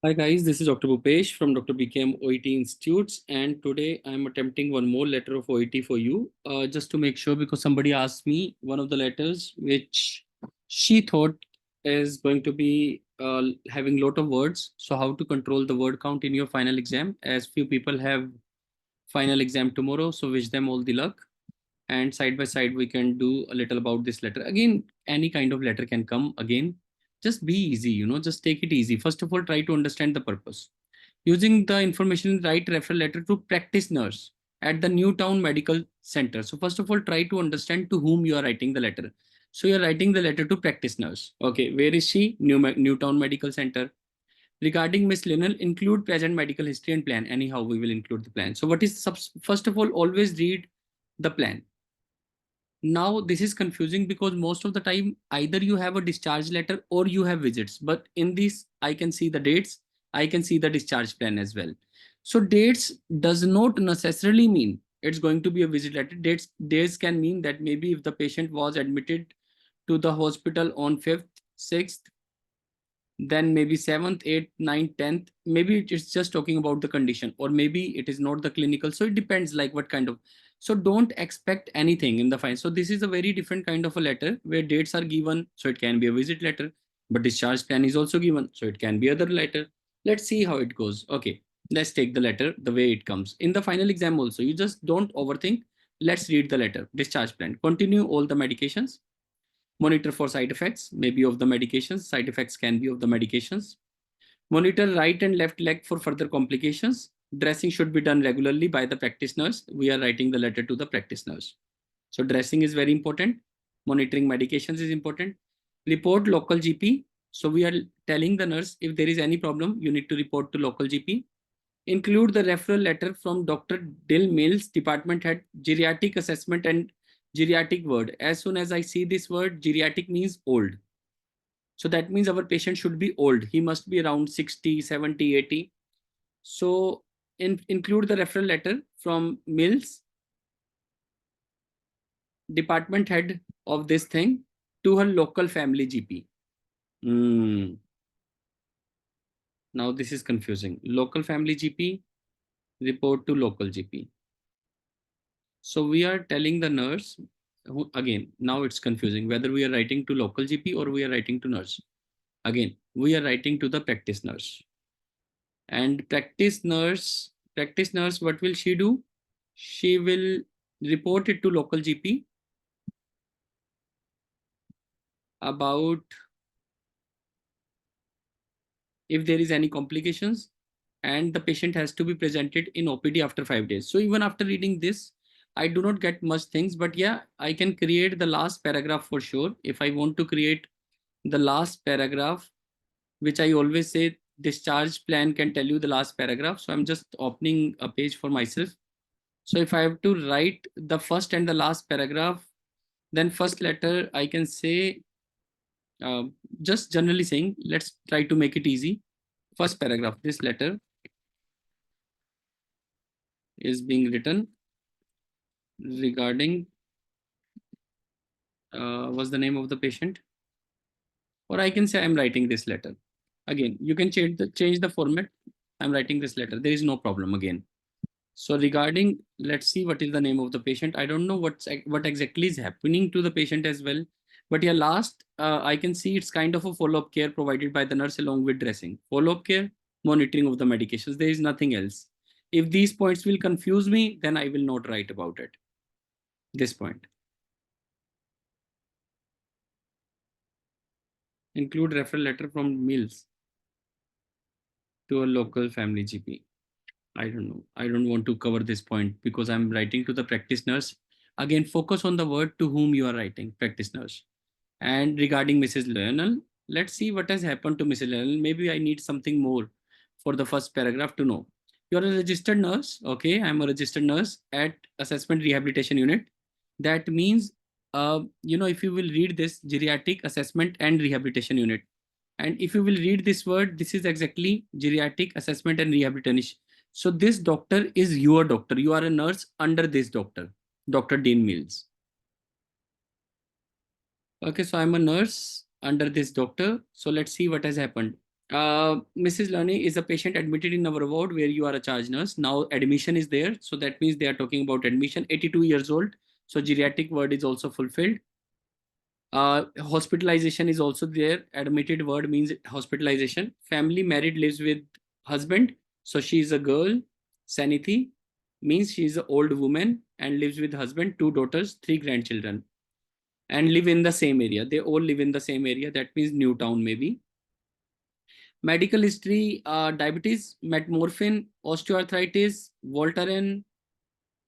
Hi guys, this is Dr. Bhupesh from Dr. BKM OET Institutes, and today I'm attempting one more letter of OET for you, just to make sure, because somebody asked me one of the letters which she thought is going to be having lot of words. So how to control the word count in your final exam, as few people have final exam tomorrow. So wish them all the luck. And side by side, we can do a little about this letter. Again, any kind of letter can come again. Just be easy, just take it easy. First of all, try to understand the purpose. Using the information, write referral letter to practice nurse at the Newtown Medical Center. So first of all, try to understand to whom you are writing the letter. So you're writing the letter to practice nurse. Okay, where is she? Newtown Medical Center. Regarding Miss Linnell, include present medical history and plan. Anyhow, we will include the plan. So what is, first of all, always read the plan. Now this is confusing because most of the time either you have a discharge letter or you have visits, but in this I can see the dates, I can see the discharge plan as well. So dates does not necessarily mean it's going to be a visit letter. Days can mean that maybe if the patient was admitted to the hospital on 5th, 6th, then maybe 7th, 8th, 9th, 10th, maybe it's just talking about the condition, or maybe it is not the clinical. So it depends like what kind of. So don't expect anything in the file. So this is a very different kind of a letter where dates are given. So it can be a visit letter, but discharge plan is also given. So it can be other letter. Let's see how it goes. Okay, let's take the letter the way it comes. In the final exam also, you just don't overthink. Let's read the letter. Discharge plan. Continue all the medications. Monitor for side effects, maybe of the medications. Side effects can be of the medications. Monitor right and left leg for further complications. Dressing should be done regularly by the practice nurse. We are writing the letter to the practice nurse. So dressing is very important. Monitoring medications is important. Report local GP. So we are telling the nurse if there is any problem, you need to report to local GP. Include the referral letter from Dr. Dill Mills, department head, geriatric assessment and geriatric word. As soon as I see this word, geriatric means old. So that means our patient should be old. He must be around 60, 70, 80. So include the referral letter from Mills, department head of this thing, to her local family GP. Now this is confusing. Local family GP, report to local GP. So we are telling the nurse, again, now it's confusing whether we are writing to local GP or we are writing to nurse. Again, we are writing to the practice nurse. And practice nurse, what will she do? She will report it to local GP about if there is any complications, and the patient has to be presented in OPD after 5 days. So even after reading this, I do not get much things, but yeah, I can create the last paragraph for sure. If I want to create the last paragraph, which I always say discharge plan can tell you the last paragraph. So I'm just opening a page for myself. So if I have to write the first and the last paragraph, then first letter I can say, just generally saying, let's try to make it easy. First paragraph, this letter is being written regarding, what's the name of the patient? Or I can say I'm writing this letter. Again, you can change the format. I'm writing this letter. There is no problem again. So regarding, let's see what is the name of the patient. I don't know what exactly is happening to the patient as well. But yeah, last, I can see it's kind of a follow-up care provided by the nurse along with dressing. Follow-up care, monitoring of the medications. There is nothing else. If these points will confuse me, then I will not write about it. This point. Include referral letter from Mills to a local family GP. I don't know. I don't want to cover this point because I'm writing to the practice nurse. Again, focus on the word to whom you are writing, practice nurse. And regarding Mrs. Lionel, let's see what has happened to Mrs. Lionel. Maybe I need something more for the first paragraph to know. You're a registered nurse. Okay, I'm a registered nurse at assessment rehabilitation unit. That means, if you will read this geriatric assessment and rehabilitation unit, and if you will read this word, this is exactly geriatric assessment and rehabilitation. So this doctor is your doctor. You are a nurse under this doctor, Dr. Dean Mills. Okay, so I'm a nurse under this doctor. So let's see what has happened. Mrs. Lani is a patient admitted in our ward where you are a charge nurse. Now admission is there. So that means they are talking about admission, 82 years old. So geriatric word is also fulfilled. Hospitalization is also there. Admitted word means hospitalization. Family married, lives with husband. So she is a girl. Sanity means she is an old woman and lives with husband, two daughters, three grandchildren, and live in the same area. They all live in the same area. That means New Town maybe. Medical history, diabetes, metmorphin, osteoarthritis, Voltaren,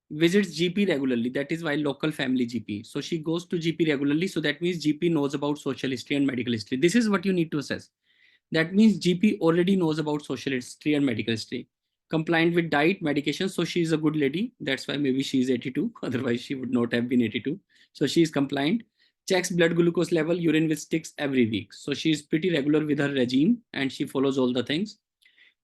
visits GP regularly. That is why local family GP. So she goes to GP regularly. So that means GP knows about social history and medical history. This is what you need to assess. That means GP already knows about social history and medical history. Compliant with diet, medication. So she is a good lady. That's why maybe she is 82. Otherwise, she would not have been 82. So she is compliant. Checks blood glucose level, urine with sticks every week. So she is pretty regular with her regime and she follows all the things.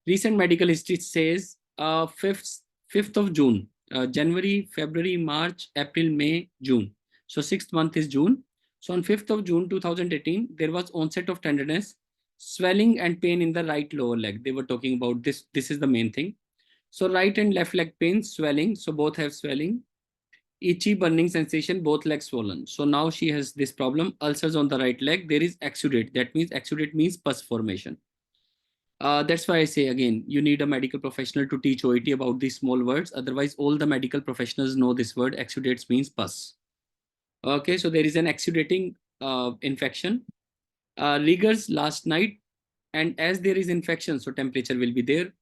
Recent medical history says 5th of June, January, February, March, April, May, June. So 6th month is June. So on 5th of June 2018, there was onset of tenderness, swelling and pain in the right lower leg. They were talking about this. This is the main thing. So right and left leg pain, swelling. So both have swelling. Itchy burning sensation, both legs swollen. So now she has this problem. Ulcers on the right leg. There is exudate. That means exudate means pus formation. That's why I say again, you need a medical professional to teach OET about these small words. Otherwise, all the medical professionals know this word. Exudates means pus. Okay, so there is an exudating infection. Rigors last night, and as there is infection, so temperature will be there.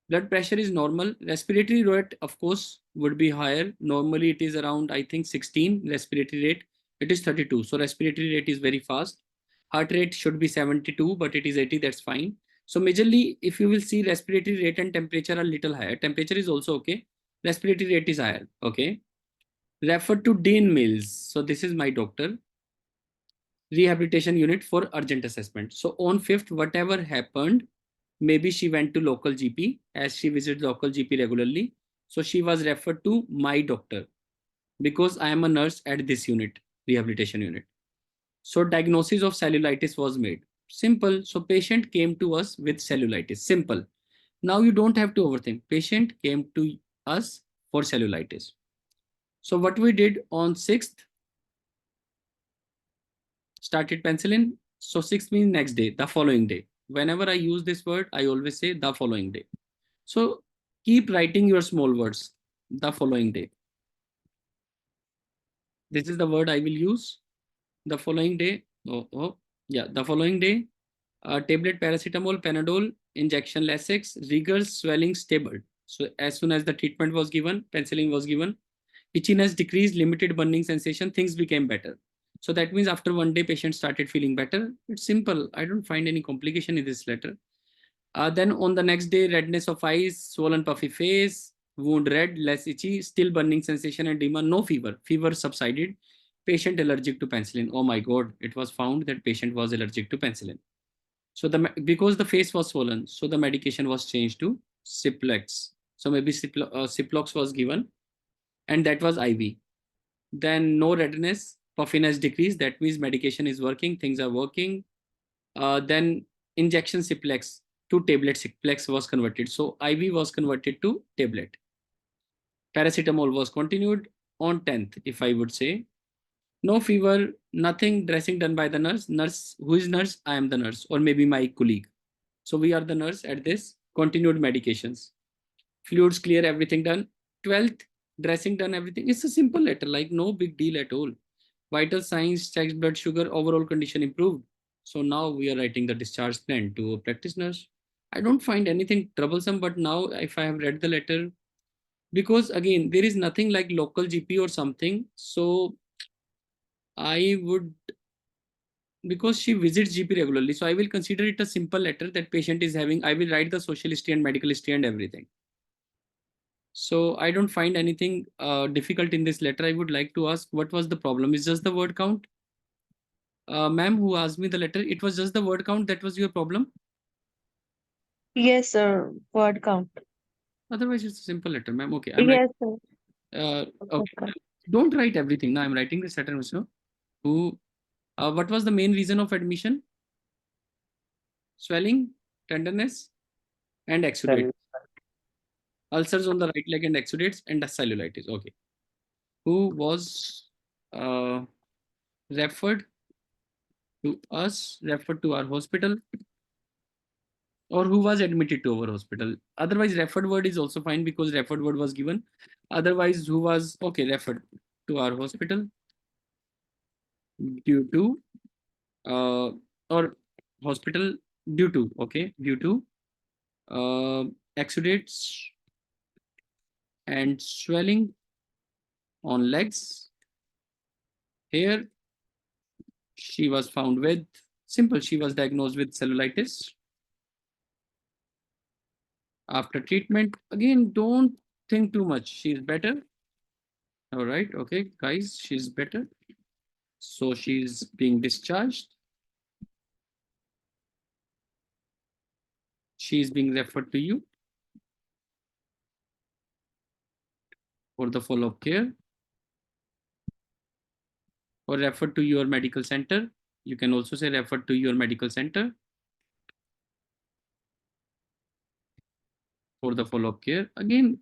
Blood pressure is normal. Respiratory rate, of course, would be higher. Normally, it is around, I think, 16 respiratory rate. It is 32. So respiratory rate is very fast. Heart rate should be 72, but it is 80. That's fine. So majorly, if you will see respiratory rate and temperature are little higher. Temperature is also okay. Respiratory rate is higher. Okay. Refer to Dean Mills. So this is my doctor. Rehabilitation unit for urgent assessment. So on 5th, whatever happened, maybe she went to local GP as she visits local GP regularly. So she was referred to my doctor because I am a nurse at this unit, rehabilitation unit. So diagnosis of cellulitis was made. Simple. So patient came to us with cellulitis. Simple. Now you don't have to overthink. Patient came to us for cellulitis. So what we did on 6th, started penicillin. So 6th means next day, the following day. Whenever I use this word, I always say the following day. So keep writing your small words the following day. This is the word I will use the following day. Yeah, the following day. Tablet paracetamol, Panadol, injection Lasix, rigors, swelling stable. So as soon as the treatment was given, penicillin was given, itchiness decreased, limited burning sensation, things became better. So that means after one day, patient started feeling better. It's simple. I don't find any complication in this letter. Then on the next day, redness of eyes, swollen puffy face, wound red, less itchy, still burning sensation and edema, no fever. Fever subsided. Patient allergic to penicillin. Oh my God, it was found that patient was allergic to penicillin. So because the face was swollen, so the medication was changed to Ciplex. So maybe Ciplox was given, and that was IV. Then no redness, puffiness decreased. That means medication is working, things are working. Then injection Ciplex to tablet Ciplex was converted. So IV was converted to tablet. Paracetamol was continued on 10th, if I would say. No fever, nothing, dressing done by the nurse. Nurse, who is nurse? I am the nurse, or maybe my colleague. So we are the nurse at this. Continued medications. Fluids clear, everything done. 12th, dressing done, everything. It's a simple letter, like no big deal at all. Vital signs, checks blood sugar, overall condition improved. So now we are writing the discharge plan to a practice nurse. I don't find anything troublesome, but now if I have read the letter, because again, there is nothing like local GP or something. So I would, because she visits GP regularly, so I will consider it a simple letter that patient is having. I will write the social history and medical history and everything. So I don't find anything difficult in this letter. I would like to ask, what was the problem? Is just the word count? Ma'am, who asked me the letter, it was just the word count that was your problem? Yes, sir. Word count. Otherwise, it's a simple letter, ma'am. Okay, I'm Yes, writing. sir. Word Okay, count. don't write everything. Now I'm writing this letter, Mr. Who? What was the main reason of admission? Swelling? tenderness, and exudate. Ulcers on the right leg and exudates and cellulitis. Okay. Who was uh, referred referred to our hospital, or who was admitted to our hospital? Otherwise, referred word is also fine because referred word was given. Otherwise, who was okay referred to our hospital due to uh, or hospital due to due to uh, exudates and swelling on legs. Here she was found with simple. She was diagnosed with cellulitis. After treatment, again, don't think too much. She's better. All right, okay, guys, she's better. So she's being discharged. She's being referred to you for the follow-up care or referred to your medical center. You can also say referred to your medical center for the follow-up care. Again,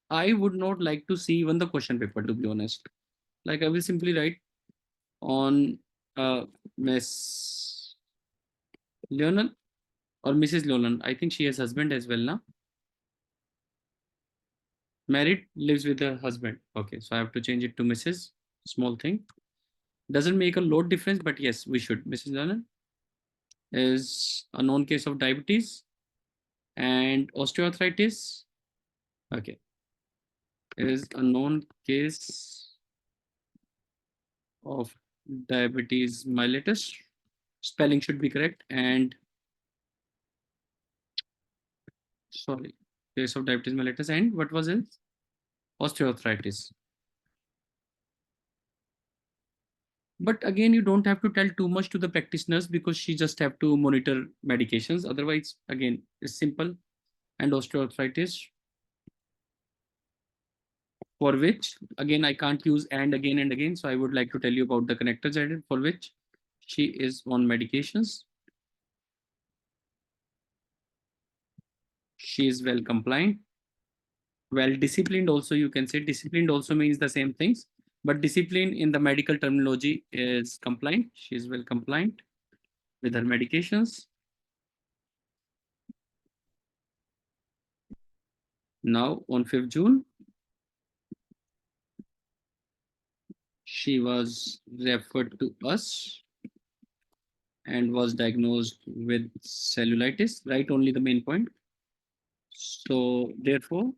I would not like to see even the question paper, to be honest. Like I will simply write on Miss Leonel or Mrs. Leonel. I think she has husband as well now. Married, lives with her husband. Okay, so I have to change it to Mrs. Small thing. Doesn't make a lot difference, but yes, we should. Mrs. Leonel is a known case of diabetes and osteoarthritis. Okay, is a known case of diabetes mellitus. Spelling should be correct. And sorry, case of diabetes mellitus. And what was it? Osteoarthritis. But again, you don't have to tell too much to the practitioners because she just have to monitor medications. Otherwise, again, it's simple. And osteoarthritis, for which again I can't use and again and again. So I would like to tell you about the connectors added for which she is on medications. She is well compliant, well disciplined. Also, you can say disciplined also means the same things, but discipline in the medical terminology is compliant. She is well compliant with her medications. Now on 5th June, she was referred to us and was diagnosed with cellulitis. Write only the main point. So therefore,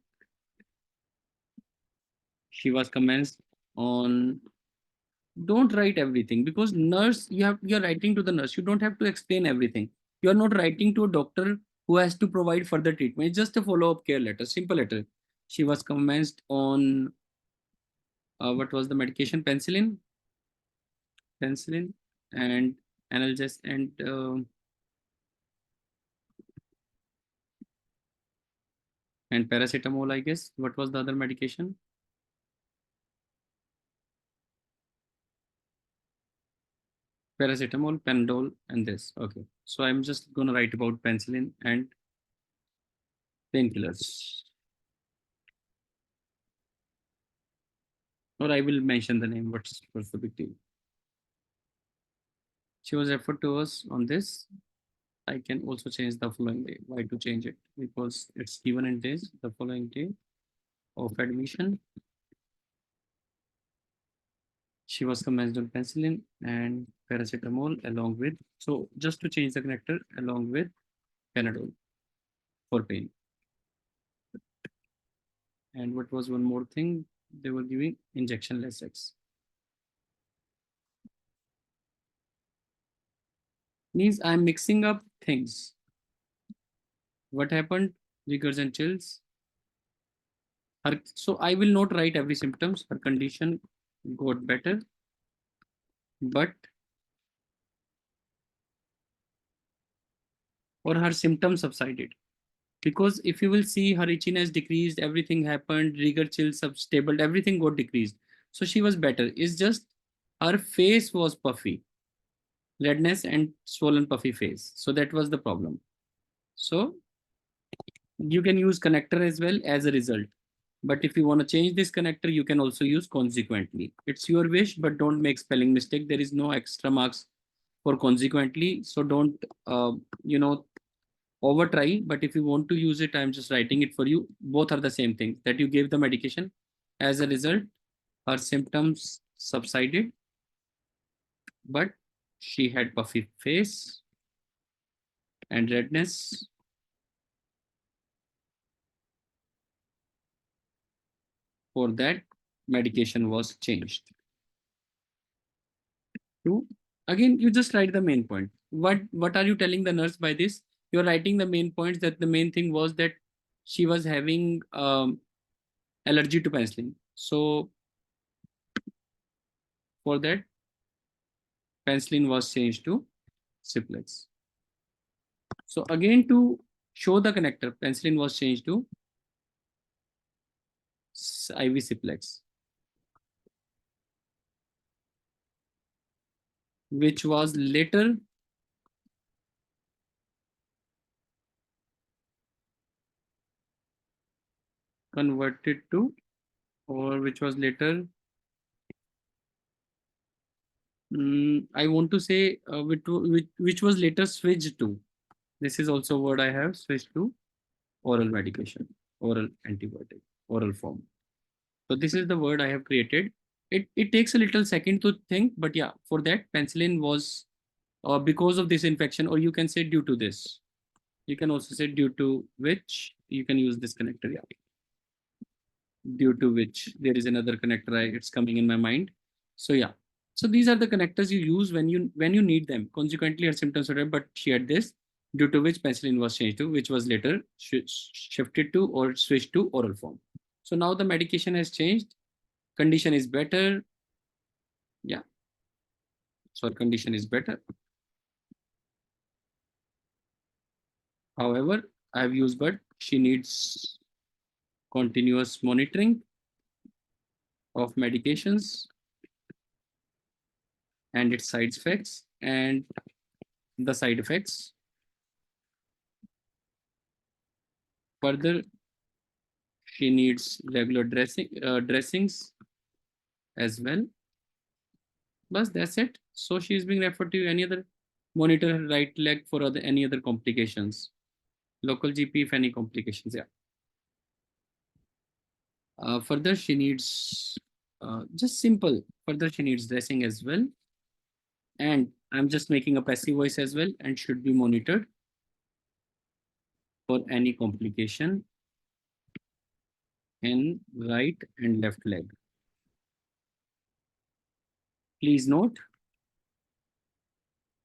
she was commenced on, don't write everything because nurse, you're writing to the nurse. You don't have to explain everything. You're not writing to a doctor who has to provide further treatment. It's just a follow-up care letter, simple letter. She was commenced on what was the medication? Penicillin and analgesic and paracetamol, I guess. What was the other medication? Paracetamol, Panadol, and this. Okay. So I'm just going to write about penicillin and painkillers. Or I will mention the name. What's the big deal? She was referred to us on this. I can also change the following day. Why to change it? Because it's given in days, the following day of admission. She was commenced on penicillin and paracetamol along with, so just to change the connector, along with Panadol for pain. And what was one more thing? They were giving injection Lasix. Means I'm mixing up things. What happened? Rigors and chills. So I will not write every symptoms. Her condition got better, but or her symptoms subsided. Because if you will see, her itchiness decreased, everything happened, rigor chill stable, everything got decreased. So she was better. It's just her face was puffy, redness and swollen puffy face. So that was the problem. So you can use connector as well as a result. But if you want to change this connector, you can also use consequently. It's your wish, but don't make spelling mistake. There is no extra marks for consequently. So don't, you know, over try. But if you want to use it, I'm just writing it for you. Both are the same thing, that you gave the medication. As a result, her symptoms subsided, but she had puffy face and redness. For that, medication was changed. Two. Again, you just write the main point. What are you telling the nurse by this? You're writing the main points, that the main thing was that she was having allergy to penicillin. So for that, penicillin was changed to Ciplex. So again, to show the connector, penicillin was changed to IV Ciplex, which was later converted to, or which was later, I want to say, which was later switched to. This is also a word I have, switched to oral medication, oral antibiotic, oral form. So this is the word I have created. It takes a little second to think, but yeah, for that penicillin was because of this infection, or you can say due to this. You can also say due to which you can use this connector. Yeah, due to which there is another connector. It's coming in my mind. So yeah, so these are the connectors you use when you need them. Consequently, her symptoms were, but she had this, due to which penicillin was changed to, which was later shifted to or switched to oral form. So now the medication has changed. Condition is better. Yeah, so her condition is better. However, I have used, but she needs continuous monitoring of medications and its side effects and the side effects. Further, she needs regular dressings as well. But that's it. So she is being referred to any other, monitor her right leg for any other complications. Local GP if any complications. Yeah. Further, she needs just simple. Further, she needs dressing as well. And I'm just making a passive voice as well, and should be monitored for any complication in right and left leg. Please note,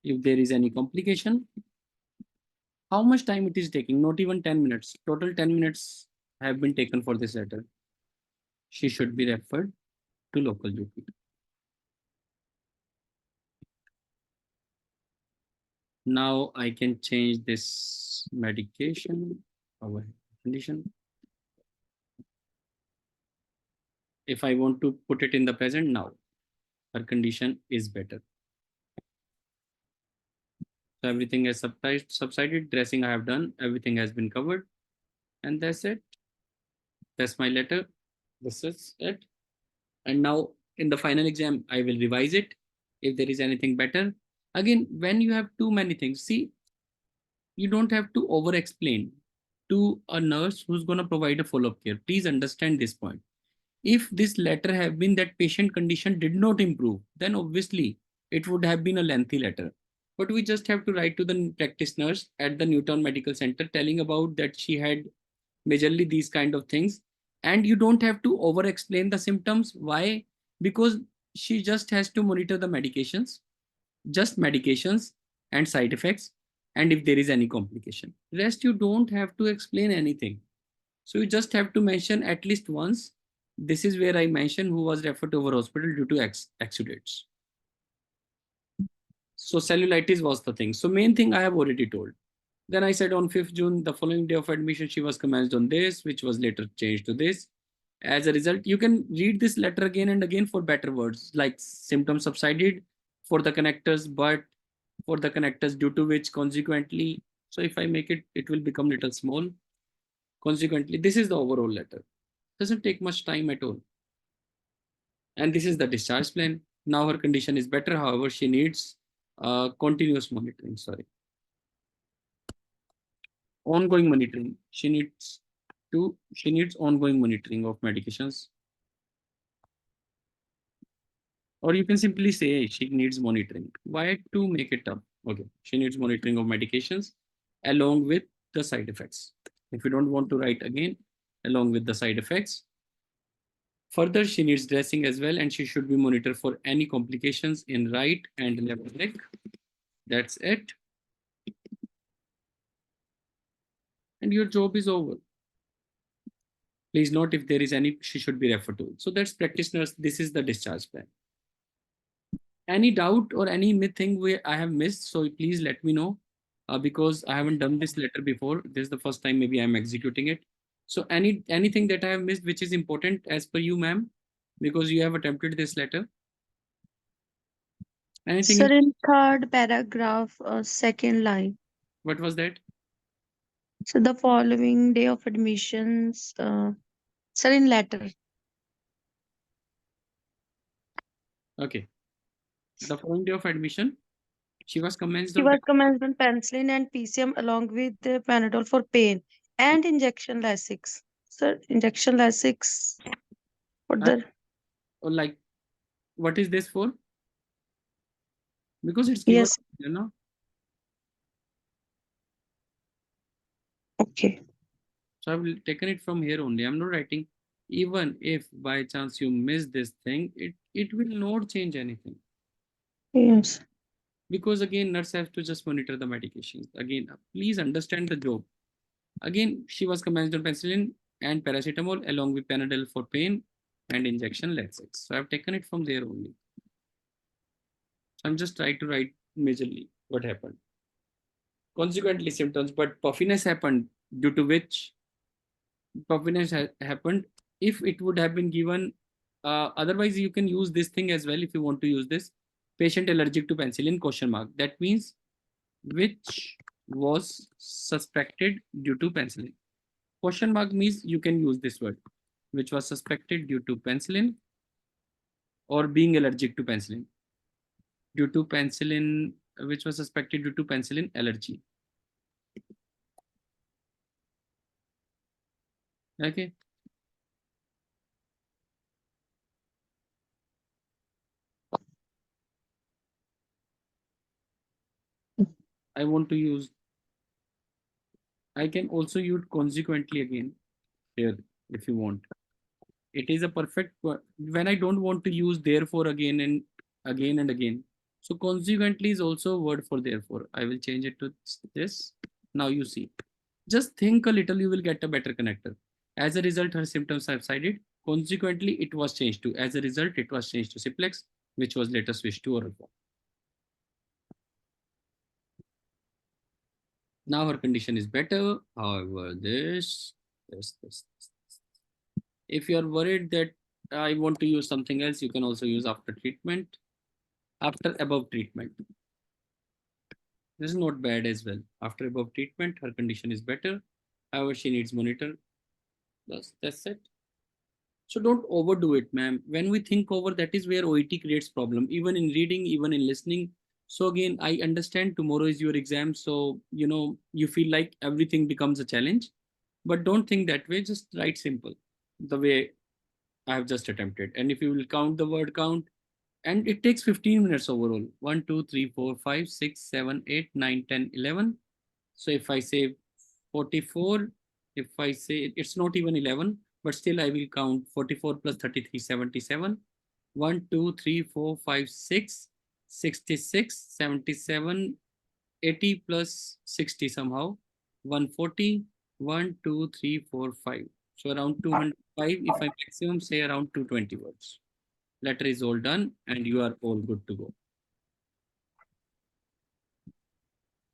if there is any complication, how much time it is taking? Not even 10 minutes. Total 10 minutes have been taken for this letter. She should be referred to local GP. Now I can change this medication, our condition. If I want to put it in the present now, her condition is better. So everything has subsided. Dressing I have done. Everything has been covered. And that's it. That's my letter. This is it. And now in the final exam, I will revise it. If there is anything better. Again, when you have too many things, see, you don't have to over explain to a nurse who's going to provide a follow-up care. Please understand this point. If this letter have been that patient condition did not improve, then obviously it would have been a lengthy letter. But we just have to write to the practice nurse at the Newtown Medical Center telling about that she had majorly these kind of things. And you don't have to over explain the symptoms. Why? Because she just has to monitor the medications, just medications and side effects, and if there is any complication. Rest you don't have to explain anything. So you just have to mention at least once. This is where I mentioned who was referred to our hospital due to accidents. So cellulitis was the thing. So main thing I have already told. Then I said on 5th June, the following day of admission, she was commenced on this, which was later changed to this. As a result, you can read this letter again and again for better words like symptoms subsided for the connectors, but for the connectors due to which consequently So if I make it, it will become little small. Consequently, this is the overall letter. Doesn't take much time at all. And this is the discharge plan. Now her condition is better. However, she needs continuous monitoring. Sorry, ongoing monitoring. She needs ongoing monitoring of medications, or you can simply say she needs monitoring. Why to make it up? Okay, she needs monitoring of medications along with the side effects. If you don't want to write again, along with the side effects. Further, she needs dressing as well, and she should be monitored for any complications in right and left leg. That's it. And your job is over. Please note if there is any, she should be referred to. So that's practitioners. This is the discharge plan. Any doubt or any thing I have missed, so please let me know because I haven't done this letter before. This is the first time maybe I'm executing it. So anything that I have missed which is important as per you, ma'am, because you have attempted this letter. Anything Sir, in in third paragraph, second line. what was that? So the following day of admissions, sir, in letter. Okay. The following day of admission, she was commenced She on was commenced on penicillin and PCM along with the Panadol for pain and injection Lasix. Sir, injection Lasix for I, the or like what is this for? Because it's given, yes. you know. Okay. So I've taken it from here only. I'm not writing. Even if by chance you miss this thing, it will not change anything. Yes. Because again, nurse has to just monitor the medications. Again, please understand the job. Again, she was commenced on penicillin and paracetamol along with Panadol for pain and injection Lasix. So I've taken it from there only. So I'm just trying to write majorly what happened. Consequently, symptoms, but puffiness happened due to which puffiness happened. If it would have been given, otherwise you can use this thing as well if you want to use this. Patient allergic to penicillin question mark. That means which was suspected due to penicillin. Question mark means you can use this word, which was suspected due to penicillin or being allergic to penicillin. Due to penicillin, which was suspected due to penicillin allergy. Okay. I want to use, I can also use consequently again here if you want. It is a perfect when I don't want to use therefore again and again and again. So consequently is also a word for therefore. I will change it to this. Now you see. Just think a little, you will get a better connector. As a result, her symptoms have subsided. Consequently, it was changed to. As a result, it was changed to simplex, which was later switched to oral form. Now her condition is better. However, this. If you are worried that I want to use something else, you can also use after treatment, after above treatment. This is not bad as well. After above treatment, her condition is better. However, she needs monitor. That's it. So don't overdo it, ma'am. When we think over, that is where OET creates problem, even in reading, even in listening. So again, I understand tomorrow is your exam. So, you feel like everything becomes a challenge, but don't think that way. Just write simple, the way I have just attempted. And if you will count the word count, and it takes 15 minutes overall. 1, 2, 3, 4, 5, 6, 7, 8, 9, 10, 11. So if I say 44, if I say it's not even 11, but still I will count 44 plus 33, 77. 1, 2, 3, 4, 5, 6, 66, 77, 80 plus 60 somehow. 140, 1, 2, 3, 4, 5. So around 205, if I maximum say around 220 words. Letter is all done and you are all good to go.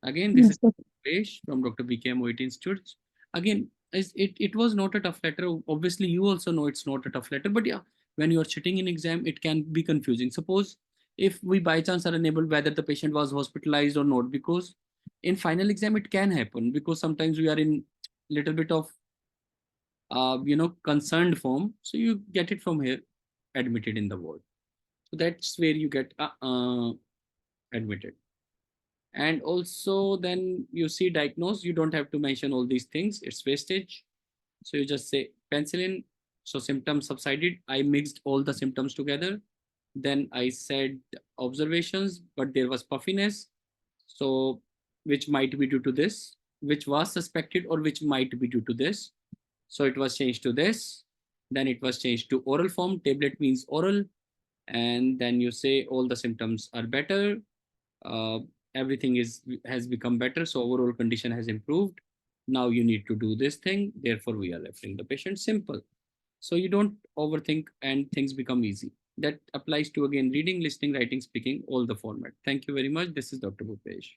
Again, this is Yes, sir. Pesh from Dr. BKM OIT Institute. Again, it was not a tough letter. Obviously, you also know it's not a tough letter, but yeah, when you are sitting in exam, it can be confusing. Suppose if we by chance are unable whether the patient was hospitalized or not, because In final exam, it can happen because sometimes we are in little bit of concerned form, so you get it from here, admitted in the ward. So that's where you get admitted. And also then you see diagnose, you don't have to mention all these things, it's wastage. So you just say penicillin. So symptoms subsided, I mixed all the symptoms together. Then I said observations, but there was puffiness, so which might be due to this, which was suspected, or which might be due to this. So it was changed to this. Then it was changed to oral form, tablet means oral. And then you say all the symptoms are better, uh, everything has become better, so overall condition has improved. Now you need to do this thing, therefore we are referring the patient. Simple. So you don't overthink and things become easy. That applies to again reading, listening, writing, speaking, all the format. Thank you very much. This is Dr. Bhupesh.